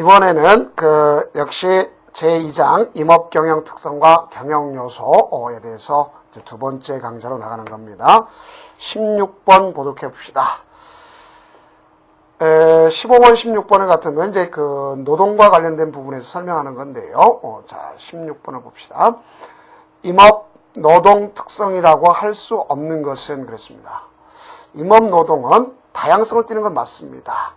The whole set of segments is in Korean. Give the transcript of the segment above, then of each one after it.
이번에는 역시 제2장 임업경영 특성과 경영요소에 대해서 이제 두 번째 강좌로 나가는 겁니다. 16번 보도록 해봅시다. 15번, 16번을 같으면 이제 노동과 관련된 부분에서 설명하는 건데요. 자, 16번을 봅시다. 임업 노동 특성이라고 할 수 없는 것은 그렇습니다. 임업 노동은 다양성을 띠는 건 맞습니다.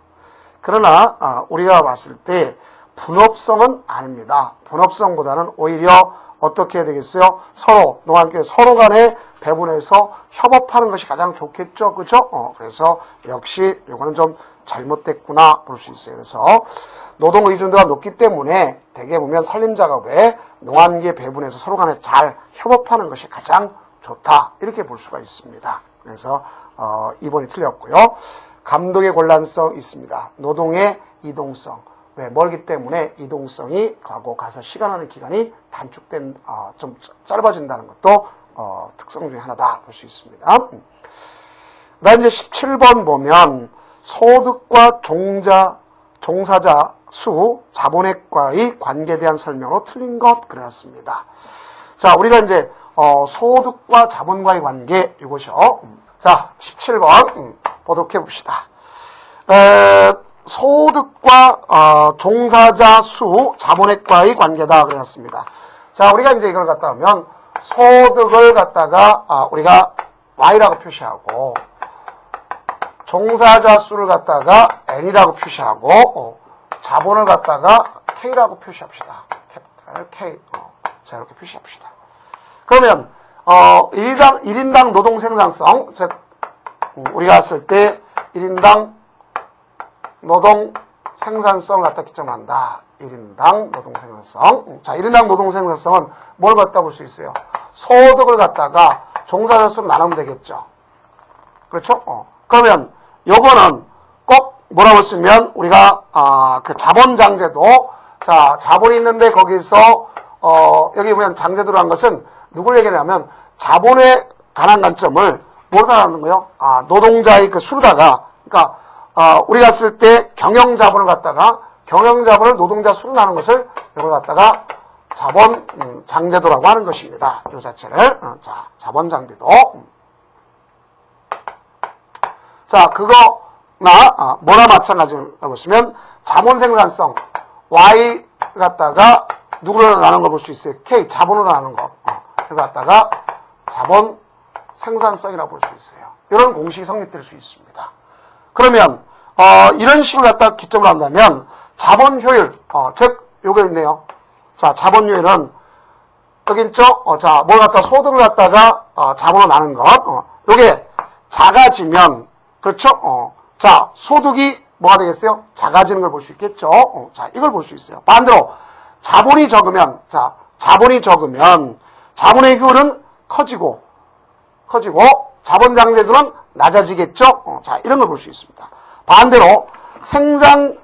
그러나 우리가 봤을 때 분업성은 아닙니다. 분업성보다는 오히려 어떻게 해야 되겠어요? 서로 간에 배분해서 협업하는 것이 가장 좋겠죠, 그죠? 그래서 역시 이거는 좀 잘못됐구나 볼 수 있어요. 그래서 노동 의존도가 높기 때문에 대개 보면 산림작업에 농한계 배분해서 서로 간에 잘 협업하는 것이 가장 좋다 이렇게 볼 수가 있습니다. 그래서 2번이 틀렸고요. 감독의 곤란성 있습니다. 노동의 이동성. 왜? 멀기 때문에 이동성이 가서 시간하는 기간이 단축된, 좀 짧아진다는 것도, 특성 중에 하나다 볼 수 있습니다. 그 다음 이제 17번 보면, 소득과 종사자 수, 자본액과의 관계에 대한 설명으로 틀린 것, 그랬습니다. 자, 우리가 이제, 소득과 자본과의 관계, 이것이요. 자, 17번, 보도록 해봅시다. 소득과 종사자 수, 자본액과의 관계다 그랬습니다. 자, 우리가 이제 이걸 갖다 하면 소득을 갖다가 우리가 Y라고 표시하고 종사자 수를 갖다가 N이라고 표시하고 자본을 갖다가 K라고 표시합시다. 캐피탈 K. 자, 이렇게 표시합시다. 그러면 1인당 노동 생산성, 즉 우리가 했을 때 1인당 노동 생산성을 갖다 기점한다. 1인당 노동 생산성. 자, 1인당 노동 생산성은 뭘 갖다 볼 수 있어요? 소득을 갖다가 종사자 수로 나누면 되겠죠. 그렇죠? 그러면 요거는 꼭 뭐라고 쓰면 우리가 자본 장제도, 자, 자본이 있는데 거기서 여기 보면 장제도로 한 것은 누굴 얘기하냐면 자본에 관한 관점을 뭐로 나누는 거예요? 노동자의 수로다가, 그러니까 우리가 쓸 때 경영자본을 노동자 수로 나누는 것을 이걸 갖다가 자본 장제도라고 하는 것입니다. 이 자체를. 자, 자본 장제도. 자, 그거나 뭐나 마찬가지라고 보시면 자본 생산성 Y 갖다가 누구로 나누는 걸 볼 수 있어요? K 자본으로 나누는 거. 이걸 갖다가 자본 생산성이라고 볼 수 있어요. 이런 공식이 성립될 수 있습니다. 그러면 이런 식으로 갖다 기점을 한다면 자본 효율, 즉 요거 있네요. 자, 자본 효율은 여기 있죠. 자, 뭘 갖다 소득을 갖다가 자본으로 나눈 것. 요게 작아지면 그렇죠. 자, 소득이 뭐가 되겠어요? 작아지는 걸 볼 수 있겠죠. 자, 이걸 볼 수 있어요. 반대로 자본이 적으면 자본의 효율은 커지고 자본 장제도는 낮아지겠죠. 자, 이런 걸 볼 수 있습니다. 반대로 생산이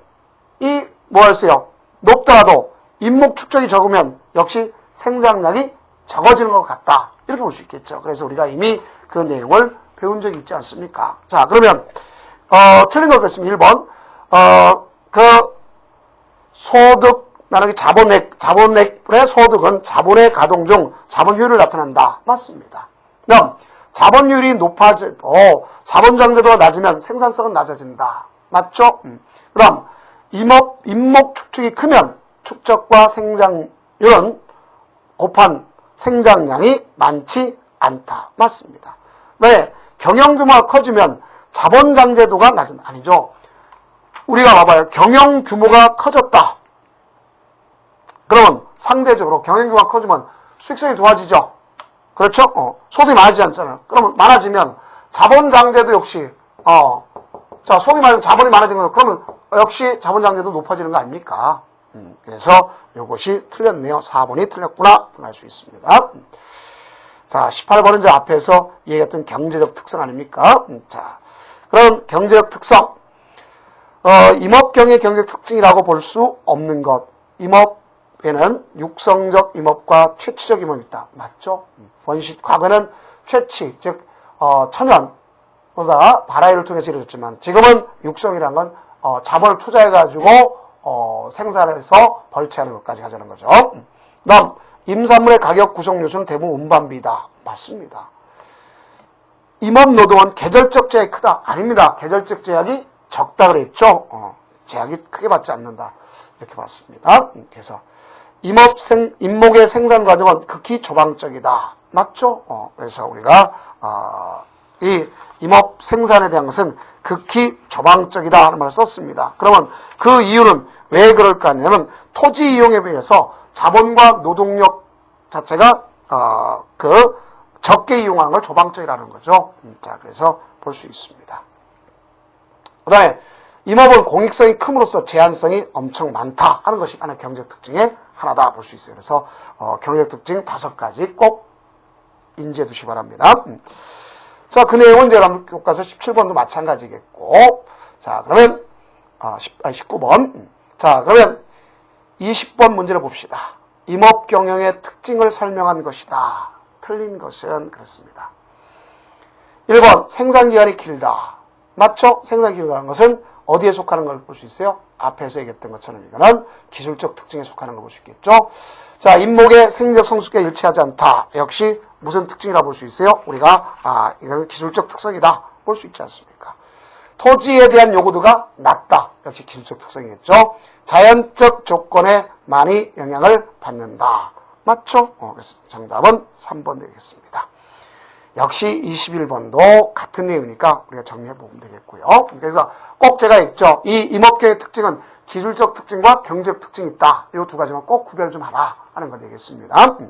뭐였어요? 높더라도 인목 축적이 적으면 역시 생산량이 적어지는 것 같다. 이렇게 볼 수 있겠죠. 그래서 우리가 이미 그 내용을 배운 적이 있지 않습니까? 자, 그러면 틀린 것 같습니다. 1번 소득 나누기 자본액의 소득은 자본의 가동 중 자본효율을 나타낸다. 맞습니다. 그럼 자본율이 높아져도 자본장제도가 낮으면 생산성은 낮아진다. 맞죠? 그다음 인목 축적이 크면 축적과 생산율은 곱한 생산량이 많지 않다. 맞습니다. 네, 경영규모가 커지면 자본장제도가 낮은다. 아니죠. 우리가 봐봐요. 경영규모가 커졌다. 그러면 상대적으로 경영규모가 커지면 수익성이 좋아지죠. 그렇죠? 소득이 많아지지 않잖아요. 그러면 많아지면 자본장제도 역시 자, 소득이 많아지면 자본이 많아진 거예요. 그러면 역시 자본장제도 높아지는 거 아닙니까? 그래서 이것이 틀렸네요. 4번이 틀렸구나 알 수 있습니다. 자, 18번은 이제 앞에서 얘기했던 경제적 특성 아닙니까? 자, 그럼 경제적 특성 임업경의 경제적 특징이라고 볼 수 없는 것. 임업에는 육성적 임업과 퇴치적 임업이 있다. 맞죠? 과거는 퇴치, 즉 천연보다 발화율을 통해서 이루어졌지만 지금은 육성이라는 건 자본을 투자해가지고 생산해서 벌채하는 것까지 하자는 거죠. 다음, 임산물의 가격 구성 요소는 대부분 운반비다. 맞습니다. 임업노동은 계절적 제약이 크다. 아닙니다. 계절적 제약이 적다 그랬죠. 제약이 크게 받지 않는다. 이렇게 봤습니다. 그래서 임목의 생산 과정은 극히 조방적이다. 맞죠? 그래서 우리가 이 임업 생산에 대한 것은 극히 조방적이다 하는 말을 썼습니다. 그러면 그 이유는 왜 그럴까 하냐면 토지 이용에 비해서 자본과 노동력 자체가 적게 이용하는 걸 조방적이라는 거죠. 자, 그래서 볼 수 있습니다. 그 다음에 임업은 공익성이 큼으로써 제한성이 엄청 많다 하는 것이 하나의 경제적 특징의 하나다 볼 수 있어요. 그래서 경제적 특징 5가지 꼭 인지해 두시기 바랍니다. 자, 그 내용은 이제 교과서 17번도 마찬가지겠고, 자, 그러면 19번. 자, 그러면 20번 문제를 봅시다. 임업 경영의 특징을 설명한 것이다. 틀린 것은 그렇습니다. 1번 생산기간이 길다. 맞죠? 생산기간이 길다는 것은 어디에 속하는 걸 볼 수 있어요? 앞에서 얘기했던 것처럼 이거는 기술적 특징에 속하는 걸 볼 수 있겠죠. 자, 임목의 생리적 성숙과 일치하지 않다. 역시 무슨 특징이라 볼 수 있어요? 우리가 이건 기술적 특성이다 볼 수 있지 않습니까? 토지에 대한 요구도가 낮다. 역시 기술적 특성이겠죠. 자연적 조건에 많이 영향을 받는다. 맞죠? 그래서 정답은 3번 되겠습니다. 역시 21번도 같은 내용이니까 우리가 정리해보면 되겠고요. 그래서 꼭 제가 했죠. 이 임업계의 특징은 기술적 특징과 경제적 특징이 있다. 이 두 가지만 꼭 구별 좀 하라 하는 거 되겠습니다. 그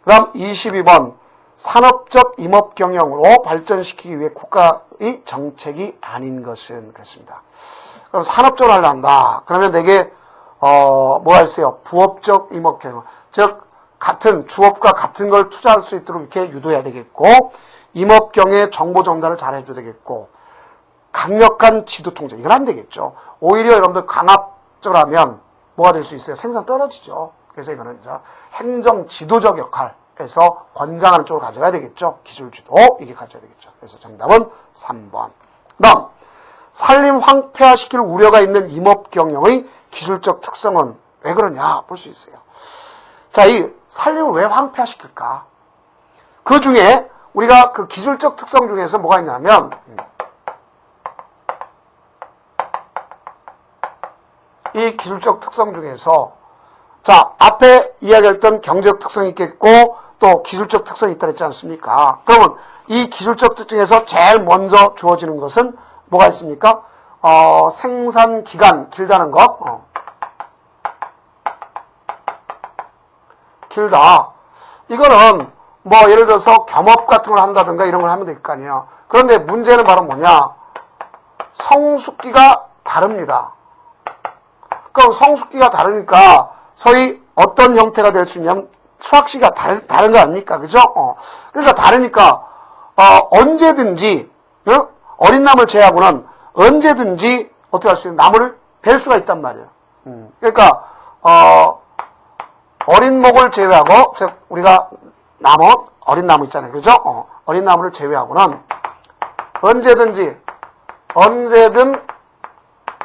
다음 22번 산업적 임업 경영으로 발전시키기 위해 국가의 정책이 아닌 것은 그렇습니다. 그럼 산업적으로 하려 한다. 그러면 되게 뭐가 있어요? 부업적 임업 경영. 즉 같은 주업과 같은 걸 투자할 수 있도록 이렇게 유도해야 되겠고, 임업 경영의 정보 전달을 잘 해줘야 되겠고, 강력한 지도 통제. 이건 안 되겠죠. 오히려 여러분들 강압적으로 하면 뭐가 될 수 있어요? 생산 떨어지죠. 그래서 이거는 행정 지도적 역할에서 권장하는 쪽으로 가져가야 되겠죠. 기술 지도 이게 가져야 되겠죠. 그래서 정답은 3번. 그다음 산림 황폐화시킬 우려가 있는 임업 경영의 기술적 특성은 왜 그러냐 볼 수 있어요. 자, 이 산림을 왜 황폐화시킬까? 그 중에 우리가 그 기술적 특성 중에서 뭐가 있냐면 이 기술적 특성 중에서 자, 앞에 이야기했던 경제적 특성이 있겠고 또 기술적 특성이 있다 그랬지 않습니까? 그러면 이 기술적 특징에서 제일 먼저 주어지는 것은 뭐가 있습니까? 생산 기간 길다는 것. 길다. 이거는 뭐 예를 들어서 겸업 같은 걸 한다든가 이런 걸 하면 될 거 아니에요. 그런데 문제는 바로 뭐냐? 성숙기가 다릅니다. 그럼 성숙기가 다르니까 소위 어떤 형태가 될 수 있냐면 수확시가 다른 거 아닙니까? 그죠? 그러니까 다르니까 언제든지 어린 나무를 제외하고는 언제든지 어떻게 할 수 있는 나무를 벨 수가 있단 말이에요. 그러니까 어린 목을 제외하고 즉 우리가 나무 어린 나무 있잖아요. 그죠? 어린 나무를 제외하고는 언제든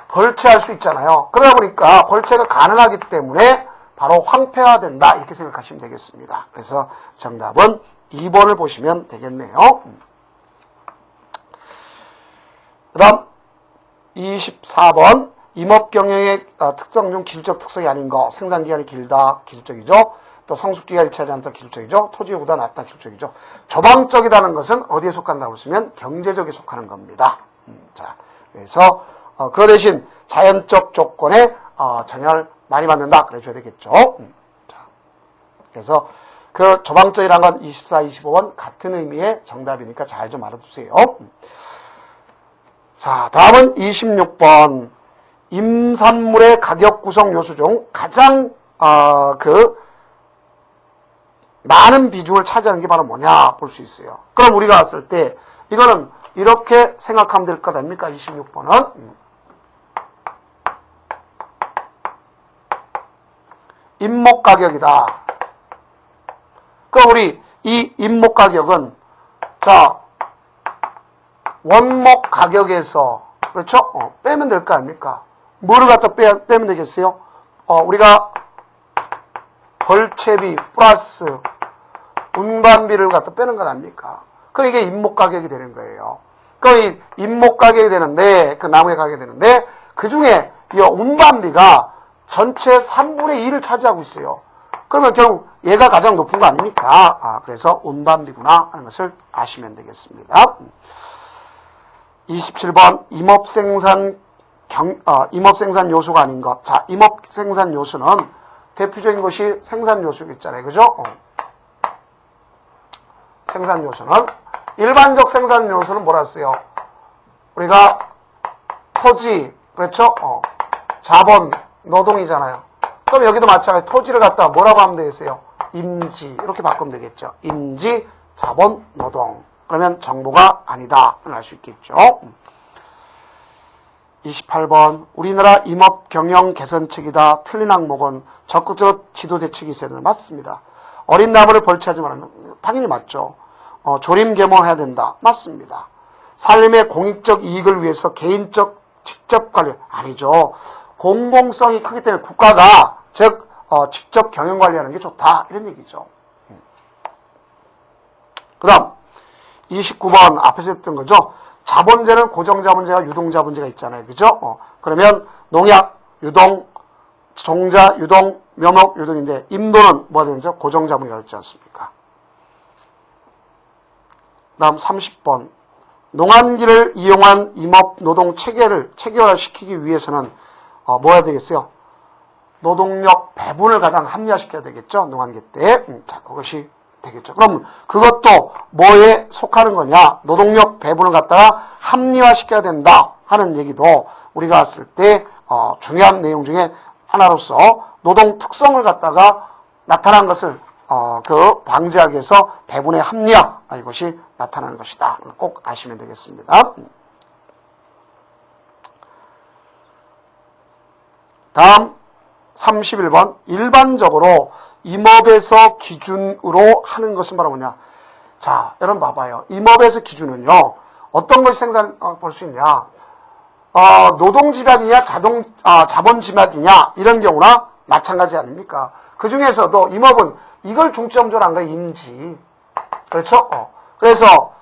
벌채할 수 있잖아요. 그러다 보니까 벌채가 가능하기 때문에 바로 황폐화된다 이렇게 생각하시면 되겠습니다. 그래서 정답은 2번을 보시면 되겠네요. 그 다음 24번 임업경영의 특성 중 기술적 특성이 아닌 거. 생산기간이 길다 기술적이죠. 또 성숙기가 일치하지 않다 기술적이죠. 토지요구가 낮다 기술적이죠. 저방적이라는 것은 어디에 속한다고 했으면 경제적에 속하는 겁니다. 자, 그래서 그 대신 자연적 조건에 정영을 많이 받는다 그래줘야 되겠죠. 자, 그래서 그 저방적이라는 건 24, 25번 같은 의미의 정답이니까 잘 좀 알아두세요. 자, 다음은 26번. 임산물의 가격 구성 요소 중 가장 많은 비중을 차지하는 게 바로 뭐냐 볼 수 있어요. 그럼 우리가 봤을 때 이거는 이렇게 생각하면 될 것 아닙니까? 26번은 임목 가격이다. 그럼 우리 이 임목 가격은 자 원목 가격에서 그렇죠? 빼면 될 거 아닙니까? 뭐를 갖다 빼면 되겠어요? 우리가 벌채비 플러스 운반비를 갖다 빼는 건 아닙니까? 그럼 이게 임목 가격이 되는 거예요. 그럼 이 임목 가격이 되는데, 그 나무의 가격이 되는데, 그 중에 이 운반비가 전체 3분의 2를 차지하고 있어요. 그러면 결국 얘가 가장 높은 거 아닙니까? 그래서 운반비구나 하는 것을 아시면 되겠습니다. 27번 임업생산 요소가 아닌 것. 자, 임업생산 요소는 대표적인 것이 생산 요소 있잖아요. 그죠? 생산 요소는 일반적 생산 요소는 뭐라 했어요? 우리가 토지, 그렇죠? 자본, 노동이잖아요. 그럼 여기도 마찬가지 토지를 갖다가 뭐라고 하면 되겠어요? 임지, 이렇게 바꾸면 되겠죠. 임지, 자본, 노동. 그러면 정보가 아니다. 알 수 있겠죠. 28번 우리나라 임업 경영 개선책이다. 틀린 항목은 적극적으로 지도 대책이 있어야 되는 맞습니다. 어린 나무를 벌채하지 말라는 당연히 맞죠. 조림 계몽해야 된다. 맞습니다. 살림의 공익적 이익을 위해서 개인적 직접 관리 아니죠. 공공성이 크기 때문에 국가가 즉 직접 경영 관리하는 게 좋다 이런 얘기죠. 그 다음 29번 앞에서 했던 거죠. 자본재는 고정자본재와 유동자본재가 있잖아요. 그죠? 그러면 농약, 유동, 종자, 유동, 묘목, 유동인데 임도는 뭐가 되는죠? 고정자본이라고 했지 않습니까? 다음 30번 농한기를 이용한 임업 노동 체계화시키기 위해서는 뭐야 되겠어요? 노동력 배분을 가장 합리화시켜야 되겠죠? 농한기 때. 자, 그것이 되겠죠. 그럼 그것도 뭐에 속하는 거냐? 노동력 배분을 갖다가 합리화시켜야 된다 하는 얘기도 우리가 봤을 때 중요한 내용 중에 하나로서 노동 특성을 갖다가 나타난 것을 그 방지하기 위해서 배분의 합리화 이것이 나타나는 것이다. 꼭 아시면 되겠습니다. 다음 31번 일반적으로 임업에서 기준으로 하는 것은 바로 뭐냐. 자, 여러분 봐봐요. 임업에서 기준은요. 어떤 것이 생산 볼 수 있냐. 노동집약이냐 자본집약이냐 이런 경우나 마찬가지 아닙니까? 그 중에서도 임업은 이걸 중점적으로 한 거예요. 임지. 그렇죠? 그래서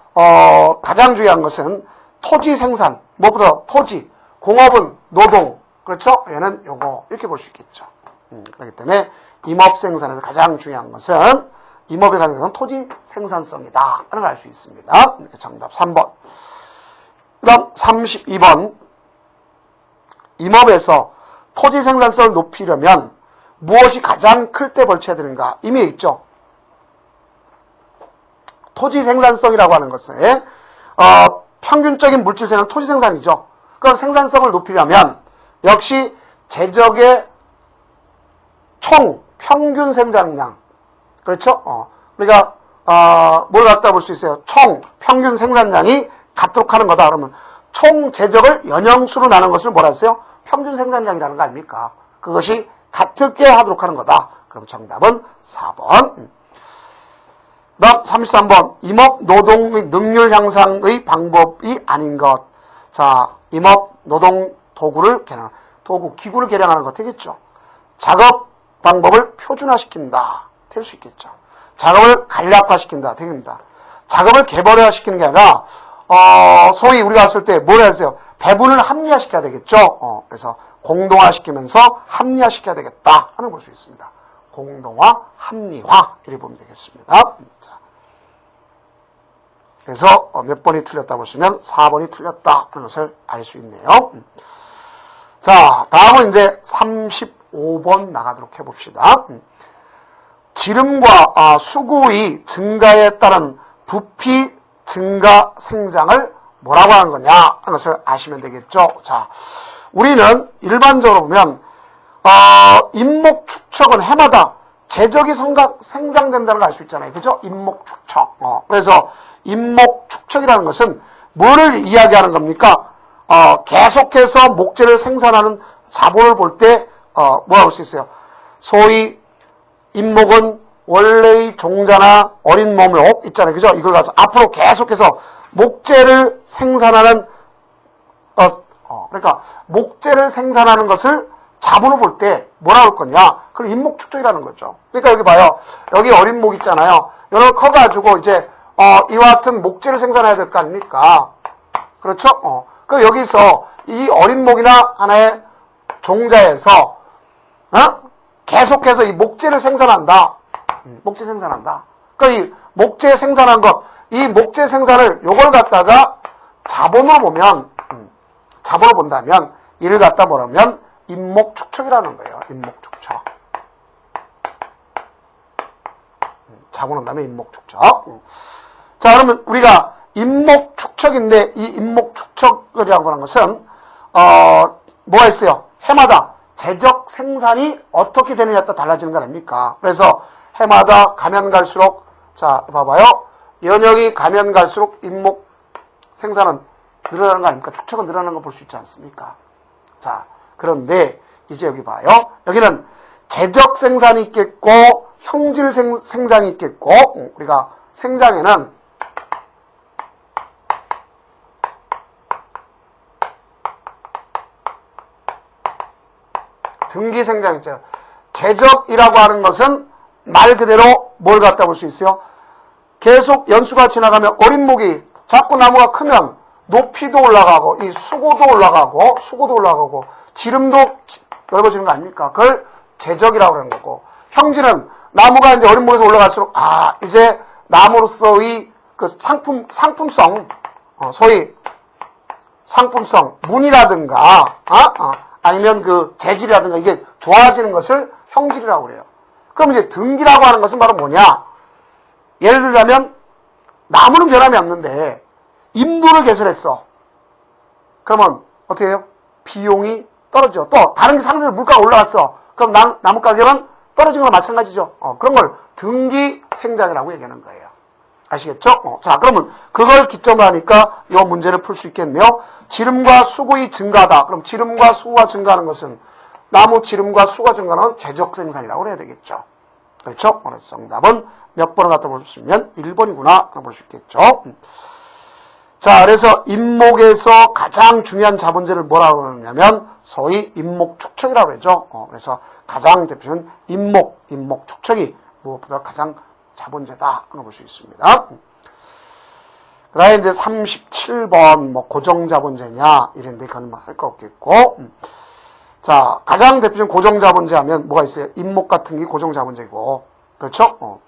가장 중요한 것은 토지 생산, 무엇보다 토지, 공업은 노동, 그렇죠? 얘는 요거 이렇게 볼 수 있겠죠. 그렇기 때문에 임업 생산에서 가장 중요한 것은 임업의 가장 중요한 토지 생산성이다 하는 걸 알 수 있습니다. 정답 3번. 그 다음 32번 임업에서 토지 생산성을 높이려면 무엇이 가장 클 때 벌쳐야 되는가? 이미 있죠. 토지 생산성이라고 하는 것은 평균적인 물질 생산 토지 생산이죠. 그럼 생산성을 높이려면 역시 제적의 총 평균 생산량 그렇죠? 우리가 뭘 갖다 볼 수 있어요? 총 평균 생산량이 같도록 하는 거다. 그러면 총 제적을 연형수로 나눈 것을 뭐라 했어요? 평균 생산량이라는 거 아닙니까? 그것이 같게 하도록 하는 거다. 그럼 정답은 4번. 다음 33번 임업 노동 및 능률 향상의 방법이 아닌 것. 자, 임업 노동 도구를 개량, 기구를 개량하는 것 되겠죠. 작업 방법을 표준화시킨다. 될 수 있겠죠. 작업을 간략화시킨다. 되겠습니다. 작업을 개별화시키는 게 아니라 소위 우리가 했을 때 뭐라 했어요? 배분을 합리화시켜야 되겠죠. 그래서 공동화시키면서 합리화시켜야 되겠다 하는 걸 볼 수 있습니다. 공동화, 합리화 이렇게 보면 되겠습니다. 자, 그래서 몇 번이 틀렸다 보시면 4번이 틀렸다 하는 것을 알 수 있네요. 자, 다음은 이제 35번 나가도록 해봅시다. 지름과 수구의 증가에 따른 부피 증가 생장을 뭐라고 하는 거냐 하는 것을 아시면 되겠죠. 자, 우리는 일반적으로 보면 임목 축척은 해마다 제적이 생장된다는 걸 알 수 있잖아요. 그죠? 임목 축척. 그래서 임목 축척이라는 것은 뭐를 이야기하는 겁니까? 계속해서 목재를 생산하는 자본을 볼 때 뭐라고 할 수 있어요? 소위 임목은 원래의 종자나 어린 묘목 있잖아요. 그죠? 이걸 가서 앞으로 계속해서 목재를 생산하는 그러니까 목재를 생산하는 것을 자본으로 볼 때 뭐라고 할 거냐? 그걸 임목축적이라는 거죠. 그러니까 여기 봐요. 여기 어린 목 있잖아요. 이런 거 커가지고 이제 이와 같은 목재를 생산해야 될 거 아닙니까? 그렇죠? 그 여기서 이 어린 목이나 하나의 종자에서 계속해서 이 목재를 생산한다. 목재 생산한다. 그러니까 이 목재 생산한 것, 이 목재 생산을 요걸 갖다가 자본으로 보면, 자본으로 본다면 이를 갖다 뭐라면 임목축적이라는 거예요. 임목축적. 자본한 다음에 임목축적. 자, 그러면 우리가 임목축적인데 이 임목축적이라고 하는 것은 뭐가 있어요? 해마다 재적 생산이 어떻게 되느냐에 따라 달라지는 거 아닙니까? 그래서 해마다 가면 갈수록 자 봐봐요. 연역이 가면 갈수록 임목 생산은 늘어나는 거 아닙니까? 축적은 늘어나는 거 볼 수 있지 않습니까? 자, 그런데 이제 여기 봐요. 여기는 재적 생산이 있겠고 형질 생장이 있겠고 우리가 생장에는 등기 생장 있잖아요. 재적이라고 하는 것은 말 그대로 뭘 갖다 볼 수 있어요? 계속 연수가 지나가면 어린 목이 자꾸 나무가 크면 높이도 올라가고 이 수고도 올라가고 지름도 넓어지는 거 아닙니까? 그걸 재적이라고 하는 거고 형질은 나무가 이제 어린 목에서 올라갈수록 이제 나무로서의 그 상품성 소위 상품성 문이라든가 아니면 그 재질이라든가 이게 좋아지는 것을 형질이라고 그래요. 그럼 이제 등기라고 하는 것은 바로 뭐냐? 예를 들자면 나무는 변함이 없는데 인부를 개설했어. 그러면 어떻게 해요? 비용이 떨어져. 또 다른 게 상대로 물가가 올라갔어. 그럼 나무 가격은 떨어진 거랑 마찬가지죠. 그런 걸 등기 생장이라고 얘기하는 거예요. 아시겠죠? 자, 그러면 그걸 기점으로 하니까 이 문제를 풀 수 있겠네요. 지름과 수고의 증가다. 그럼 지름과 수고가 증가하는 것은 나무 지름과 수가 증가하는 재적 생산이라고 해야 되겠죠. 그렇죠? 그래서 정답은 몇 번을 갖다 볼 수 있으면 1번이구나 볼 수 있겠죠. 자, 그래서 임목에서 가장 중요한 자본재를 뭐라고 하느냐면 소위 임목축적이라고 하죠. 그래서 가장 대표는 임목축적이 무엇보다 가장 자본재다 볼 수 있습니다. 그 다음에 이제 37번 뭐 고정자본재냐 이런데 그건 뭐 할 거 없겠고 자, 가장 대표적인 고정자본재 하면 뭐가 있어요? 임목 같은 게 고정자본재고 그렇죠?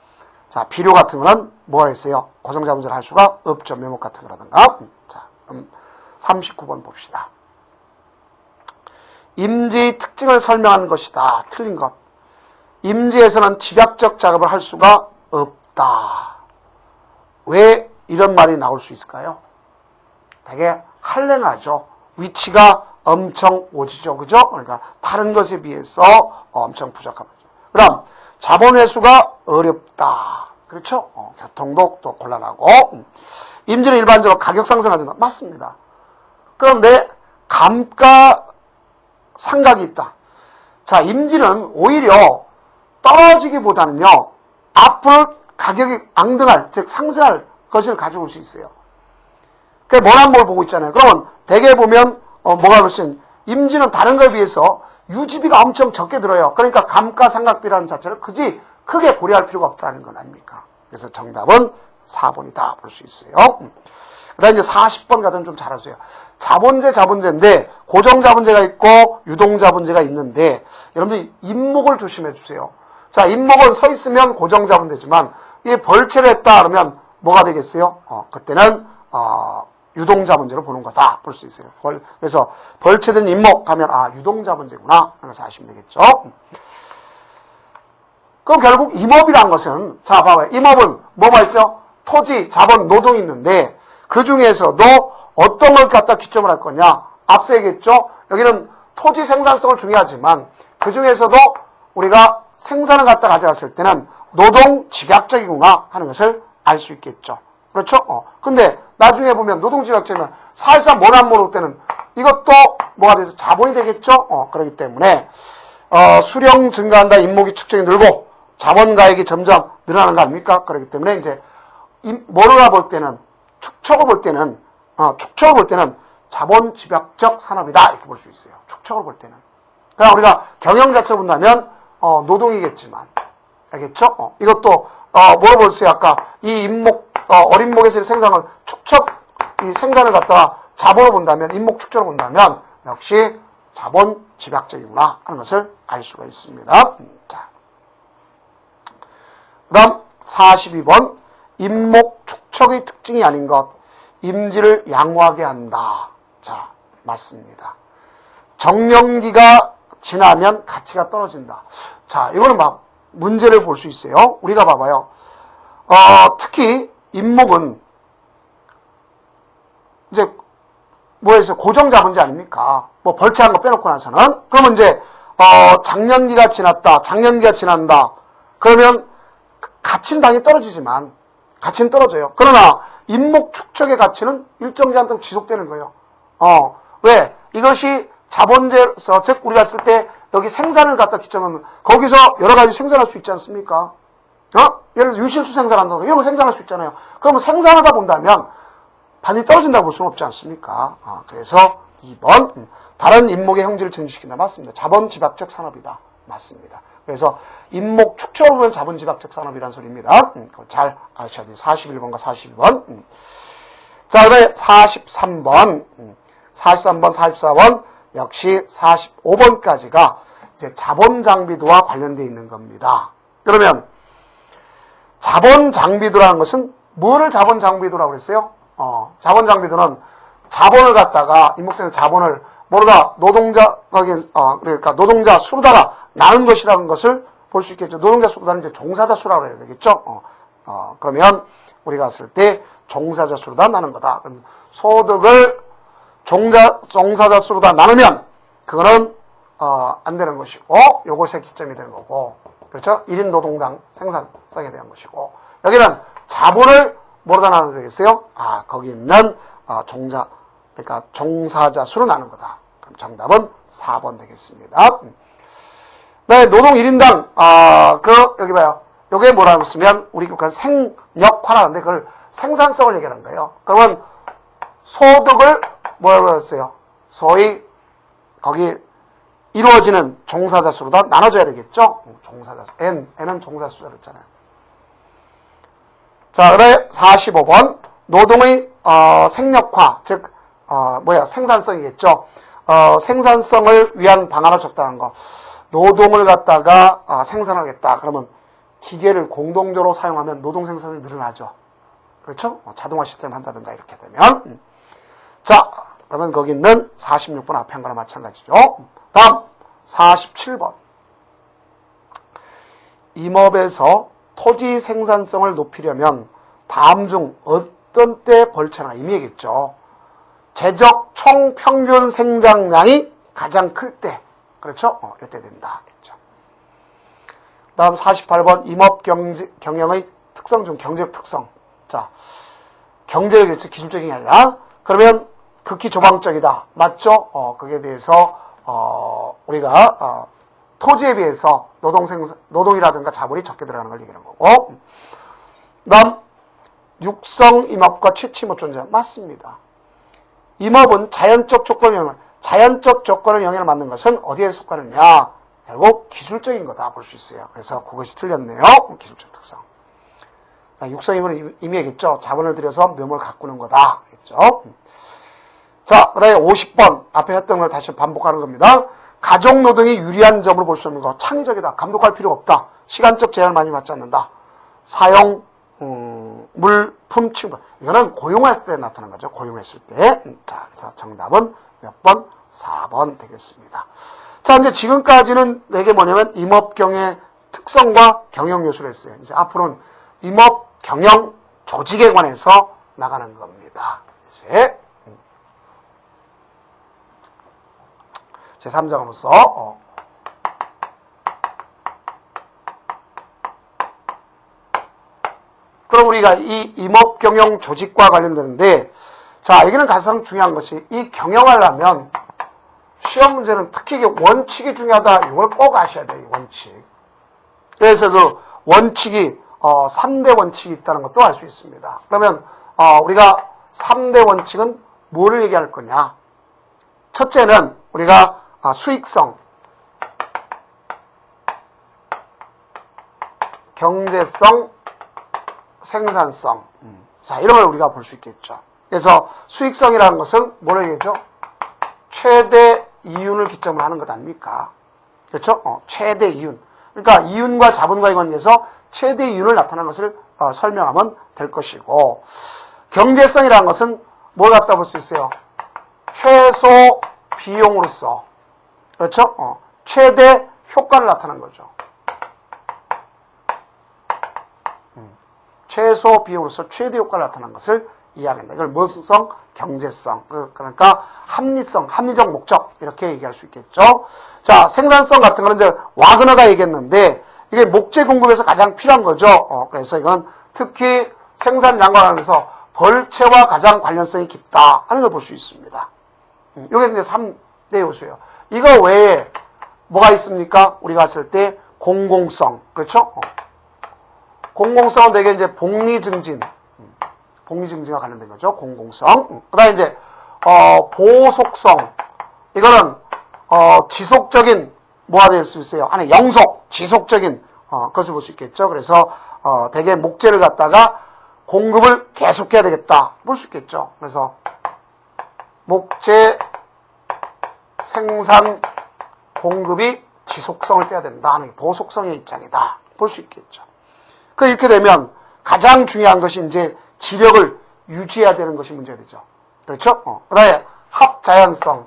자, 비료 같은 거는 뭐가 있어요? 고정자본재를 할 수가 없죠. 묘목 같은 거라든가. 자, 그럼 39번 봅시다. 임지의 특징을 설명하는 것이다. 틀린 것. 임지에서는 집약적 작업을 할 수가 없다. 왜 이런 말이 나올 수 있을까요? 되게 한랭하죠. 위치가 엄청 오지죠. 그죠? 그러니까 다른 것에 비해서 엄청 부족하죠. 그럼 자본 회수가 어렵다. 그렇죠? 교통도 또 곤란하고 임지는 일반적으로 가격 상승을 한다. 맞습니다. 그런데 감가 상각이 있다. 자, 임지는 오히려 떨어지기보다는요. 앞으로 가격이 앙등할, 즉 상승할 것을 가져올 수 있어요. 그 모난 뭘 보고 있잖아요. 그러면 대개 보면 뭐가 훨씬 임지는 다른 거에 비해서 유지비가 엄청 적게 들어요. 그러니까 감가상각비라는 자체를 굳이 크게 고려할 필요가 없다는 건 아닙니까? 그래서 정답은 4번이다 볼 수 있어요. 그 다음에 이제 40번 가면 좀 잘 아세요. 자본재인데 고정자본재가 있고 유동자본재가 있는데 여러분들 임목을 조심해 주세요. 자, 임목은 서 있으면 고정자본재지만 이 벌채를 했다 그러면 뭐가 되겠어요? 그때는 유동자본재로 보는 거다 볼 수 있어요. 그래서 벌채된 임목 하면 유동자본재구나 하면서 아시면 되겠죠. 그럼 결국 임업이란 것은 자 봐봐요. 임업은 뭐가 있어요? 토지, 자본, 노동이 있는데 그 중에서도 어떤 걸 갖다 기점을 할 거냐? 앞서 얘기했죠. 여기는 토지 생산성을 중요하지만 그 중에서도 우리가 생산을 갖다 가져갔을 때는 노동 집약적이구나 하는 것을 알 수 있겠죠. 그렇죠? 근데 나중에 보면 노동 집약적이면 사실상 모난 모를 때는 이것도 뭐가 돼서 자본이 되겠죠. 그렇기 때문에 수령 증가한다, 임목이 축적이 늘고 자본가액이 점점 늘어나는 거 아닙니까? 그렇기 때문에 이제 뭐를 볼 때는 축척을 볼 때는 자본집약적 산업이다 이렇게 볼 수 있어요. 축척으로 볼 때는. 그러니까 우리가 경영 자체로 본다면 노동이겠지만 알겠죠? 이것도 뭐로 볼 수 있어요? 아까 이 임목 어림목에서의 생산을 축척 이 생산을 갖다가 자본으로 본다면 임목 축적으로 본다면 역시 자본집약적이구나 하는 것을 알 수가 있습니다. 자, 그다음 42번 임목 축척의 특징이 아닌 것 임지를 양호하게 한다. 자, 맞습니다. 정년기가 지나면 가치가 떨어진다. 자, 이거는 막 문제를 볼 수 있어요. 우리가 봐봐요. 특히 임목은 이제 뭐에서 고정자본지 아닙니까? 뭐 벌채한 거 빼놓고 나서는 그러면 이제 작년기가 지났다. 작년기가 지난다. 그러면 가치는 당연히 떨어지지만 가치는 떨어져요. 그러나 임목 축적의 가치는 일정 기간 동안 지속되는 거예요. 왜? 이것이 자본재에서 즉 우리가 쓸 때 여기 생산을 갖다 기점하면 거기서 여러 가지 생산할 수 있지 않습니까? 예를 들어서 유실수 생산한다고 이런 거 생산할 수 있잖아요. 그러면 생산하다 본다면 반드시 떨어진다고 볼 수는 없지 않습니까? 그래서 2번 다른 임목의 형질을 증식시킨다. 맞습니다. 자본집약적 산업이다. 맞습니다. 그래서 임목 축적으로 보면 자본집약적 산업이라는 소리입니다. 그걸 잘 아셔야 돼요. 41번과 42번. 자, 그다음에 43번, 44번 역시 45번까지가 이제 자본장비도와 관련되어 있는 겁니다. 그러면 자본장비도라는 것은 뭐를 자본장비도라고 그랬어요? 자본장비도는 자본을 갖다가 임목생 자본을 모르다 노동자 그러니까 노동자 수로다가 나눈 것이라는 것을 볼 수 있겠죠. 노동자 수로다는 이제 종사자 수라고 해야 되겠죠. 그러면 우리가 쓸 때 종사자 수로다 나눈 거다. 그럼 소득을 종사자 수로다 나누면 그거는 안 되는 것이고 요것의 기점이 되는 거고 그렇죠? 1인 노동당 생산성에 대한 것이고 여기는 자본을 뭐로다 나눠야 되겠어요? 거기 있는 그러니까 종사자 수로 나눈 거다. 그럼 정답은 4번 되겠습니다. 네, 노동 1인당 여기 봐요. 요게 뭐라고 쓰면 우리 국가 생력화라는데 그걸 생산성을 얘기하는 거예요. 그러면 소득을 뭐라고 했어요? 소위 거기 이루어지는 종사자 수로다 나눠줘야 되겠죠? 종사자 수. N은 종사자 수라고 했잖아요. 자, 그다음에 45번 노동의 생력화, 즉 생산성이겠죠. 생산성을 위한 방안을 적당한 거. 노동을 갖다가 생산하겠다. 그러면 기계를 공동적으로 사용하면 노동 생산이 늘어나죠. 그렇죠? 자동화 시스템을 한다든가 이렇게 되면. 자, 그러면 거기 있는 46번 앞에 한 거나 마찬가지죠. 다음 47번. 임업에서 토지 생산성을 높이려면 다음 중 어떤 때 벌채나 의미겠죠. 제적 총 평균 생장량이 가장 클 때. 그렇죠? 이때 된다. 했죠. 다음 48번 임업 경영의 특성 중 경제적 특성. 자, 경제적 기술적인 게 아니라 그러면 극히 조방적이다. 맞죠? 거기에 대해서 우리가 토지에 비해서 노동이라든가 자본이 적게 들어가는 걸 얘기하는 거고. 다음 육성 임업과 취침업 존재. 맞습니다. 임업은 자연적 조건을 영향을 받는 것은 어디에 속하느냐? 결국 기술적인 거다 볼 수 있어요. 그래서 그것이 틀렸네요. 기술적 특성. 육성 임업은 의미하겠죠. 자본을 들여서 묘목을 가꾸는 거다. 했죠. 자, 그 다음에 50번 앞에 했던 걸 다시 반복하는 겁니다. 가족노동이 유리한 점으로 볼 수 있는 거. 창의적이다. 감독할 필요가 없다. 시간적 제한을 많이 받지 않는다. 사용, 물품, 취급. 이거는 고용했을 때 나타난 거죠. 고용했을 때. 자, 그래서 정답은 몇 번? 4번 되겠습니다. 자, 이제 지금까지는 이게 뭐냐면 임업경의 특성과 경영 요소를 했어요. 이제 앞으로는 임업, 경영, 조직에 관해서 나가는 겁니다. 이제. 제3장으로서 그럼 우리가 이 임업 경영 조직과 관련되는데 자, 여기는 가장 중요한 것이 이 경영하려면 시험 문제는 특히 원칙이 중요하다. 이걸 꼭 아셔야 돼요. 원칙. 그래서 그 원칙이 3대 원칙이 있다는 것도 알 수 있습니다. 그러면 우리가 3대 원칙은 뭐를 얘기할 거냐? 첫째는 우리가 수익성, 경제성, 생산성. 자, 이런 걸 우리가 볼 수 있겠죠. 그래서 수익성이라는 것은 뭐라 얘기했죠? 최대 이윤을 기점으로 하는 것 아닙니까? 그렇죠? 최대 이윤. 그러니까 이윤과 자본과의 관계에서 최대 이윤을 나타내는 것을 설명하면 될 것이고, 경제성이라는 것은 뭘 갖다 볼 수 있어요? 최소 비용으로서, 그렇죠? 최대 효과를 나타내는 거죠. 최소 비용으로서 최대 효과를 나타내는 것을 이야기한다. 이걸 무슨 성? 경제성. 그러니까 합리성, 합리적 목적 이렇게 얘기할 수 있겠죠. 자, 생산성 같은 거는 이제 와그너가 얘기했는데 이게 목재 공급에서 가장 필요한 거죠. 그래서 이건 특히 생산량과 관련해서 벌채와 가장 관련성이 깊다 하는 걸 볼 수 있습니다. 이게 이제 3대 요소예요. 이거 외에 뭐가 있습니까? 우리가 봤을 때 공공성, 그렇죠? 공공성은 되게 이제 복리증진, 복리증진과 관련된 거죠. 공공성. 그 다음에 이제, 보속성. 이거는, 지속적인, 뭐가 될 수 있어요? 아니, 영속, 지속적인, 것을 볼 수 있겠죠. 그래서, 되게 목재를 갖다가 공급을 계속해야 되겠다. 볼 수 있겠죠. 그래서, 목재 생산 공급이 지속성을 떼야 된다 하는 보속성의 입장이다. 볼 수 있겠죠. 이렇게 되면 가장 중요한 것이 이제 지력을 유지해야 되는 것이 문제가 되죠. 그렇죠? 그 다음에 합자연성.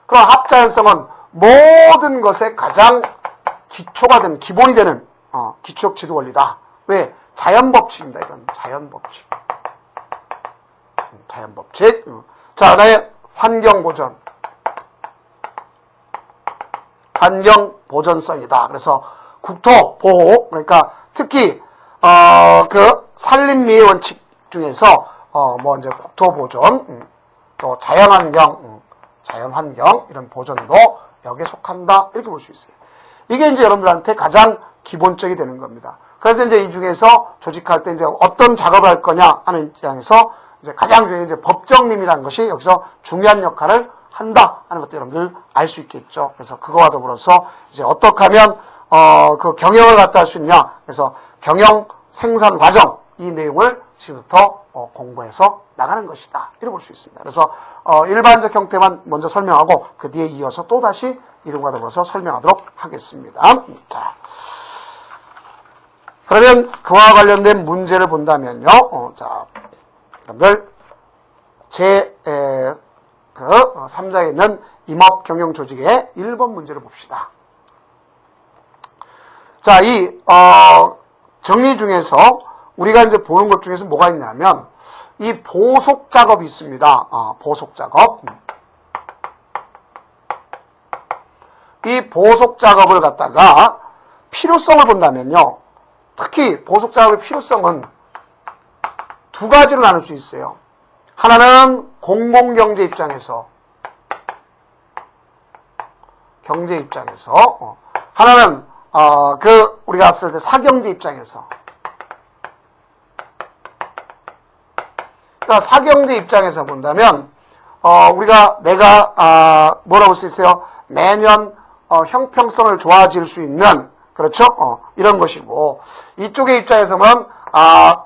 그럼 합자연성은 모든 것의 가장 기초가 되는, 기본이 되는, 기초적 지도 원리다. 왜? 자연법칙입니다. 이건 자연법칙. 자연법칙. 자, 그 다음에 환경보전. 환경보전성이다. 그래서 국토 보호, 그러니까 특히 그 산림미의 원칙 중에서 뭐 이제 국토 보존, 또 자연환경, 자연환경 이런 보존도 여기에 속한다 이렇게 볼 수 있어요. 이게 이제 여러분들한테 가장 기본적이 되는 겁니다. 그래서 이제 이 중에서 조직할 때 이제 어떤 작업을 할 거냐 하는 입장에서 이제 가장 중요한 이제 법정림이라는 것이 여기서 중요한 역할을 한다 하는 것도 여러분들 알 수 있겠죠. 그래서 그거와 더불어서 이제 어떻게 하면 그 경영을 갖다 할 수 있냐. 그래서 경영 생산 과정 이 내용을 지금부터 공부해서 나가는 것이다. 이렇게 볼 수 있습니다. 그래서 일반적 형태만 먼저 설명하고 그 뒤에 이어서 또 다시 이름과 더불어서 설명하도록 하겠습니다. 자, 그러면 그와 관련된 문제를 본다면요. 자, 여러분들 그 3장에 있는 임업경영조직의 1번 문제를 봅시다. 자, 이 정리 중에서 우리가 이제 보는 것 중에서 뭐가 있냐면 이 보속 작업이 있습니다. 보속 작업. 이 보속 작업을 갖다가 필요성을 본다면요. 특히 보속 작업의 필요성은 두 가지로 나눌 수 있어요. 하나는 공공경제 입장에서, 경제 입장에서, 하나는 우리가 봤을 때 사경제 입장에서. 그러니까 사경제 입장에서 본다면, 내가 뭐라고 할 수 있어요? 매년, 형평성을 좋아질 수 있는, 그렇죠? 이런 것이고, 이쪽의 입장에서 보면,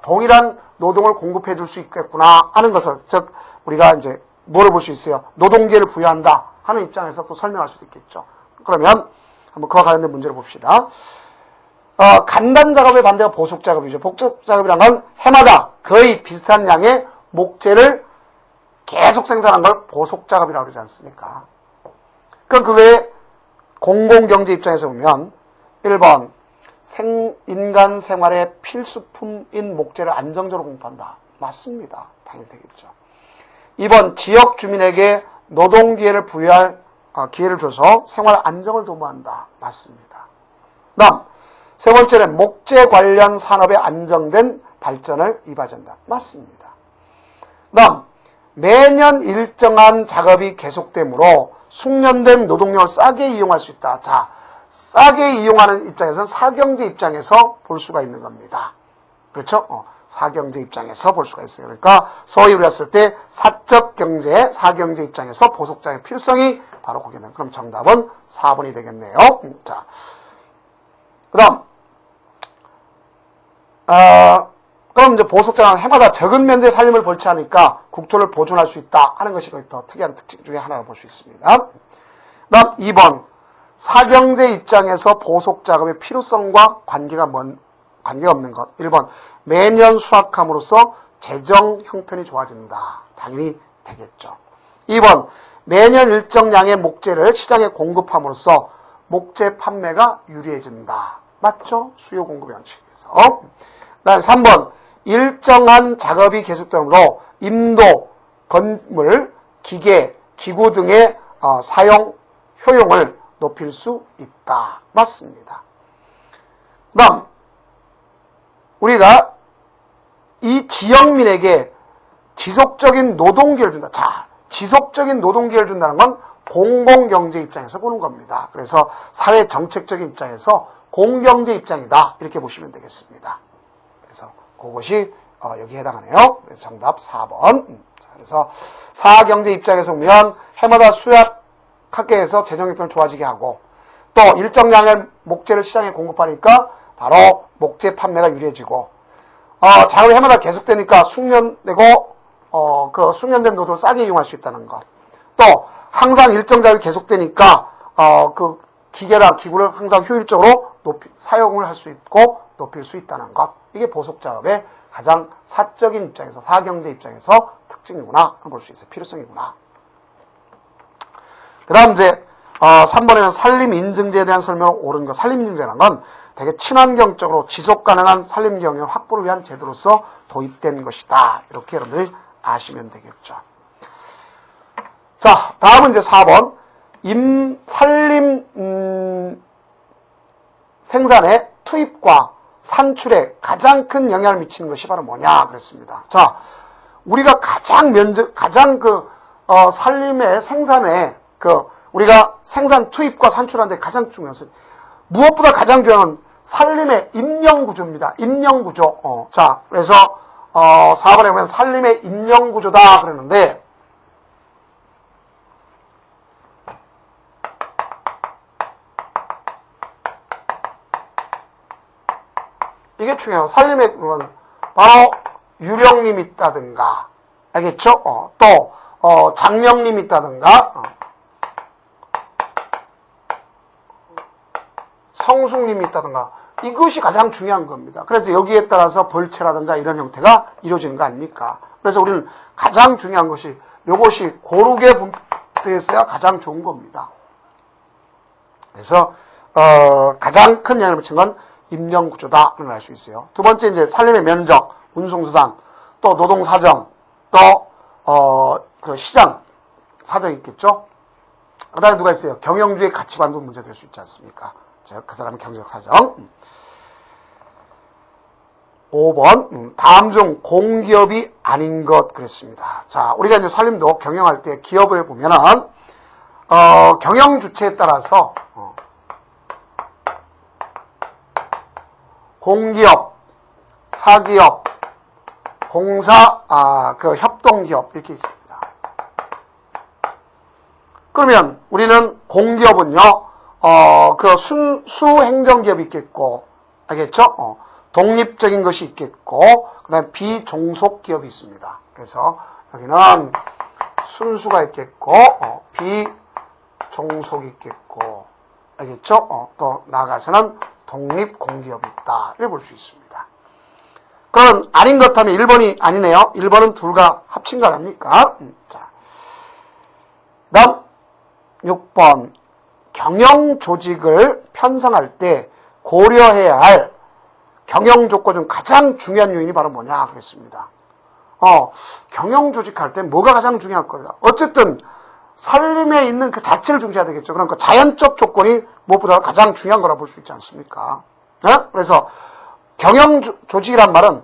동일한 노동을 공급해 줄 수 있겠구나 하는 것을, 즉, 우리가 이제 뭐를 볼 수 있어요? 노동계를 부여한다 하는 입장에서 또 설명할 수도 있겠죠. 그러면, 한번 그와 관련된 문제를 봅시다. 간단 작업의 반대가 보속 작업이죠. 보속 작업이란 건 해마다 거의 비슷한 양의 목재를 계속 생산한 걸 보속 작업이라고 그러지 않습니까? 그럼 그 외에 공공경제 입장에서 보면 1번 인간 생활의 필수품인 목재를 안정적으로 공급한다. 맞습니다. 당연히 되겠죠. 2번 지역 주민에게 노동 기회를 부여할 기회를 줘서 생활 안정을 도모한다. 맞습니다. 다음 세 번째는 목재 관련 산업의 안정된 발전을 이바지한다. 맞습니다. 다음 매년 일정한 작업이 계속되므로 숙련된 노동력을 싸게 이용할 수 있다. 자, 싸게 이용하는 입장에서는 사경제 입장에서 볼 수가 있는 겁니다. 그렇죠? 사경제 입장에서 볼 수가 있어요. 그러니까 소위 우리가 쓸 때 사적 경제, 사경제 입장에서 보속작의 필요성이 바로 거기에 있는. 그럼 정답은 4번이 되겠네요. 자, 그다음 그럼 이제 보속작은 해마다 적은 면적의 산림을 벌채하니까 국토를 보존할 수 있다 하는 것이 더 특이한 특징 중에 하나로 볼 수 있습니다. 그다음 2번 사경제 입장에서 보속작업의 필요성과 관계가 없는 것. 1번 매년 수확함으로써 재정 형편이 좋아진다. 당연히 되겠죠. 2번 매년 일정량의 목재를 시장에 공급함으로써 목재 판매가 유리해진다. 맞죠? 수요 공급 양식에서. 그다음 3번 일정한 작업이 계속되므로 임도, 건물, 기계, 기구 등의 사용 효용을 높일 수 있다. 맞습니다. 그 다음 우리가 이 지역민에게 지속적인 노동기회를 준다. 자, 지속적인 노동기회를 준다는 건 공공경제 입장에서 보는 겁니다. 그래서 사회정책적인 입장에서 공경제 입장이다. 이렇게 보시면 되겠습니다. 그래서 그것이 여기에 해당하네요. 그래서 정답 4번. 자, 그래서 사경제 입장에서 보면 해마다 수확하게 해서 재정 형편을 좋아지게 하고 또 일정량의 목재를 시장에 공급하니까 바로 목재 판매가 유리해지고 작업이 해마다 계속되니까 숙련되고 그 숙련된 노동을 싸게 이용할 수 있다는 것. 또 항상 일정 작업이 계속되니까 그 기계나 기구를 항상 효율적으로 사용을 할 수 있고 높일 수 있다는 것. 이게 보속작업의 가장 사적인 입장에서 사경제 입장에서 특징이구나 볼 수 있어요. 필요성이구나. 그 다음 이제 3번에는 산림인증제에 대한 설명을 옳은 것. 산림인증제라는 건 되게 친환경적으로 지속가능한 산림경영 확보를 위한 제도로서 도입된 것이다. 이렇게 여러분들이 아시면 되겠죠. 자, 다음은 이제 4번. 산림 생산의 투입과 산출에 가장 큰 영향을 미치는 것이 바로 뭐냐 그랬습니다. 자, 우리가 가장 산림의 생산에 우리가 생산 투입과 산출하는데 가장 중요한 것은 무엇보다 가장 중요한 건 산림의 임령구조입니다. 임령구조. 자, 그래서 4번에 보면 산림의 임령구조다 그러는데 이게 중요해요. 산림에 보면 바로 유령님이 있다든가 알겠죠? 또 장령님이 있다든가 성숙님이 있다든가 이것이 가장 중요한 겁니다. 그래서 여기에 따라서 벌채라든가 이런 형태가 이루어지는 거 아닙니까? 그래서 우리는 가장 중요한 것이 이것이 고르게 분포되어야 가장 좋은 겁니다. 그래서 가장 큰 영향을 미친 건 임령구조다를 알 수 있어요. 두 번째 이제 산림의 면적, 운송수단, 또 노동사정, 또 그 시장 사정이 있겠죠. 그 다음에 누가 있어요? 경영주의 가치관도 문제될 수 있지 않습니까? 그 사람의 경제적 사정. 5번 다음 중 공기업이 아닌 것 그랬습니다. 자, 우리가 이제 산림도 경영할 때 기업을 보면은 경영 주체에 따라서 공기업, 사기업, 공사, 협동기업 이렇게 있습니다. 그러면 우리는 공기업은요, 수행정기업이 있겠고, 알겠죠? 독립적인 것이 있겠고, 그 다음에 비종속기업이 있습니다. 그래서 여기는 순수가 있겠고, 비종속이 있겠고, 알겠죠? 또 나아가서는 독립공기업이 있다. 이렇게 볼 수 있습니다. 그럼 아닌 것 하면 1번이 아니네요. 1번은 둘과 합친 거 아닙니까? 자, 다음 6번 경영조직을 편성할 때 고려해야 할 경영조건 중 가장 중요한 요인이 바로 뭐냐 그랬습니다. 경영조직 할 때 뭐가 가장 중요할 거냐. 어쨌든 산림에 있는 그 자체를 중시해야 되겠죠. 그러니까 자연적 조건이 무엇보다 가장 중요한 거라 볼 수 있지 않습니까? 그래서 경영조직이란 말은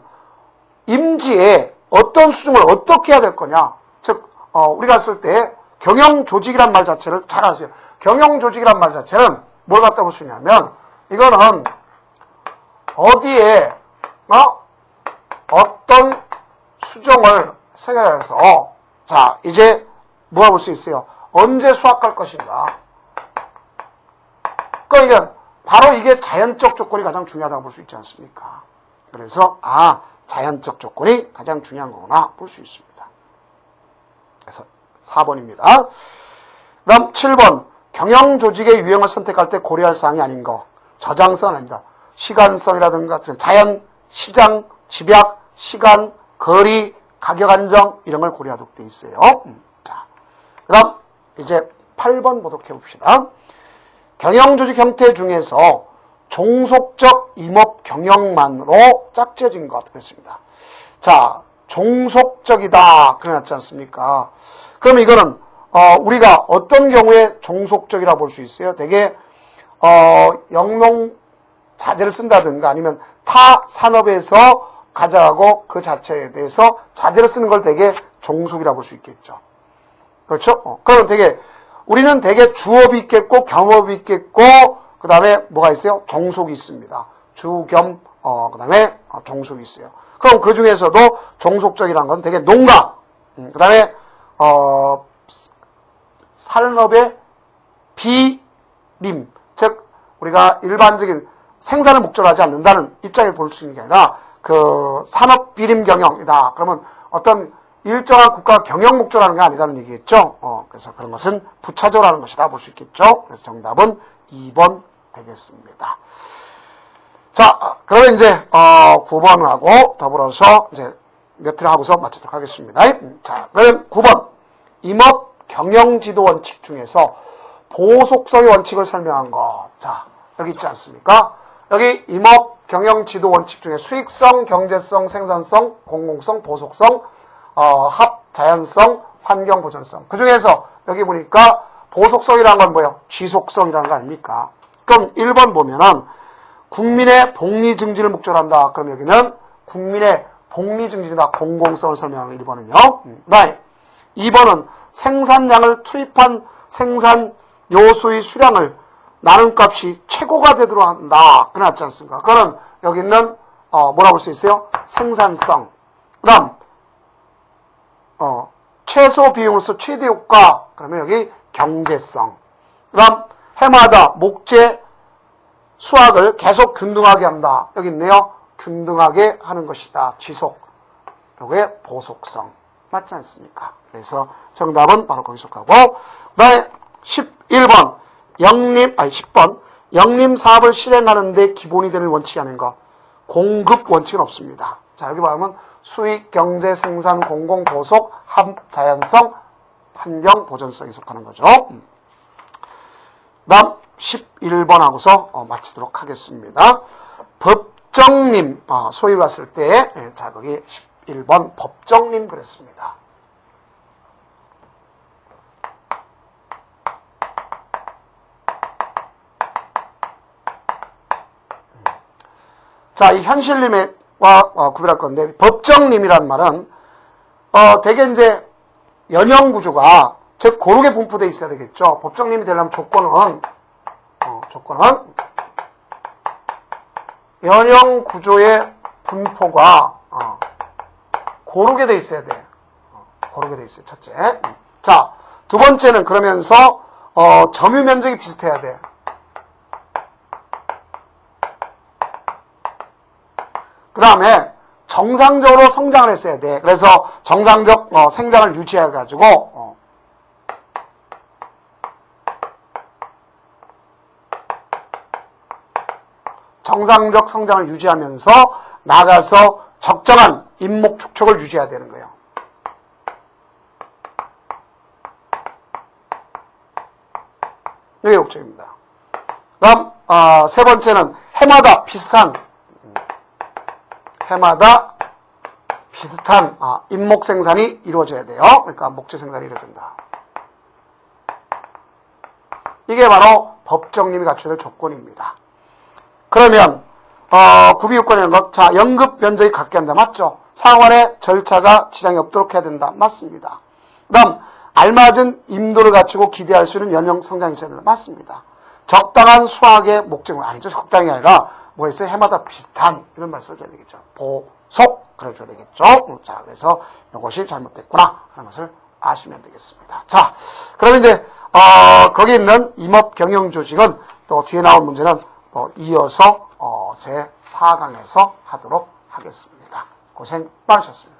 임지에 어떤 수준을 어떻게 해야 될 거냐. 즉 우리가 쓸 때 경영조직이란 말 자체를 잘 아세요. 경영조직이란 말 자체는 뭘 갖다 볼 수 있냐면 이거는 어디에 어떤 수정을 생각해서 자 이제 뭐가 볼 수 있어요? 언제 수학할 것인가? 그러니까 바로 이게 자연적 조건이 가장 중요하다고 볼 수 있지 않습니까? 그래서 자연적 조건이 가장 중요한 거구나 볼 수 있습니다. 그래서 4번입니다. 그 다음 7번 경영조직의 유형을 선택할 때 고려할 사항이 아닌 거. 저장성은 아닙니다. 시간성이라든가 자연, 시장, 집약, 시간, 거리, 가격 안정 이런 걸 고려하도록 되어 있어요. 자, 그 다음 이제 8번 보도록 해봅시다. 경영조직 형태 중에서 종속적 임업 경영만으로 짝지어진 것 그랬습니다. 자, 종속적이다 그래놨지 않습니까? 그럼 이거는 우리가 어떤 경우에 종속적이라 볼 수 있어요? 되게 영농 자재를 쓴다든가 아니면 타 산업에서 가져가고 그 자체에 대해서 자재를 쓰는 걸 되게 종속이라 볼 수 있겠죠. 그렇죠? 그러면 되게 우리는 되게 주업이 있겠고 겸업이 있겠고 그 다음에 뭐가 있어요? 종속이 있습니다. 주, 겸, 그 다음에 종속이 있어요. 그럼 그 중에서도 종속적이라는 건 되게 농가, 그 다음에 산업의 비림, 즉 우리가 일반적인 생산을 목적으로 하지 않는다는 입장에 볼 수 있는 게 아니라 그 산업 비림 경영이다. 그러면 어떤 일정한 국가 경영 목적으로 하는 게 아니다는 얘기겠죠. 그래서 그런 것은 부차적으로 하는 것이다 볼 수 있겠죠. 그래서 정답은 2번 되겠습니다. 자, 그러면 이제 9번하고 더불어서 이제 몇 회를 하고서 마치도록 하겠습니다. 자, 그러면 9번 임업 경영지도 원칙 중에서 보속성의 원칙을 설명한 것. 자, 여기 있지 않습니까? 여기 임업 경영지도 원칙 중에 수익성, 경제성, 생산성, 공공성, 보속성, 합, 자연성, 환경, 보존성. 그 중에서 여기 보니까 보속성이라는 건 뭐예요? 지속성이라는 거 아닙니까? 그럼 1번 보면은 국민의 복리 증진을 목적으로 한다. 그럼 여기는 국민의 복리 증진이다. 공공성을 설명하는 1번은요. 그 다음에 2번은 생산량을 투입한 생산 요소의 수량을 나눔값이 최고가 되도록 한다. 그래놨지 않습니까? 그거는 여기 있는 뭐라고 볼 수 있어요? 생산성. 그 다음 최소 비용으로서 최대 효과. 그러면 여기 경제성. 그 다음 해마다 목재 수확을 계속 균등하게 한다. 여기 있네요. 균등하게 하는 것이다. 지속. 요게 보속성. 맞지 않습니까? 그래서 정답은 바로 거기 속하고 그 다음에 11번 10번 영림 사업을 실행하는 데 기본이 되는 원칙이 아닌 것. 공급 원칙은 없습니다. 자, 여기 보면 수익, 경제, 생산, 공공, 보속, 합, 자연성, 환경, 보존성에 속하는 거죠. 다음 11번 하고서 마치도록 하겠습니다. 법정님, 소위 왔을 때, 자, 거기 11번 법정님 그랬습니다. 자, 이 현실님과 구별할 건데, 법정님이란 말은, 되게 이제, 연형 구조가, 즉, 고르게 분포되어 있어야 되겠죠. 법정님이 되려면 조건은, 연형 구조의 분포가, 고르게 되어 있어야 돼. 고르게 되어 있어요. 첫째. 자, 두 번째는 그러면서, 점유 면적이 비슷해야 돼. 그 다음에 정상적으로 성장을 했어야 돼. 그래서 정상적 생장을 유지해가지고 정상적 성장을 유지하면서 나가서 적정한 인목 축적을 유지해야 되는 거예요. 이게 욕정입니다. 다음 세 번째는 해마다 비슷한 인목 생산이 이루어져야 돼요. 그러니까 목재 생산이 이루어진다. 이게 바로 법정님이 갖춰야 될 조건입니다. 그러면 구비요건이라는 것, 자, 연급 면적이 갖게 한다. 맞죠? 상환의 절차가 지장이 없도록 해야 된다. 맞습니다. 그 다음 알맞은 임도를 갖추고 기대할 수 있는 연령 성장이 있어야 된다. 맞습니다. 적당한 수확의 목적은 아니죠. 적당히 아니라 뭐가 있어요? 해마다 비슷한 이런 말씀을 드려야 되겠죠. 속 그래줘야 되겠죠. 자, 그래서 이것이 잘못됐구나 하는 것을 아시면 되겠습니다. 자, 그럼 이제 거기 있는 임업 경영 조직은 또 뒤에 나올 문제는 또 이어서 제 4강에서 하도록 하겠습니다. 고생 많으셨습니다.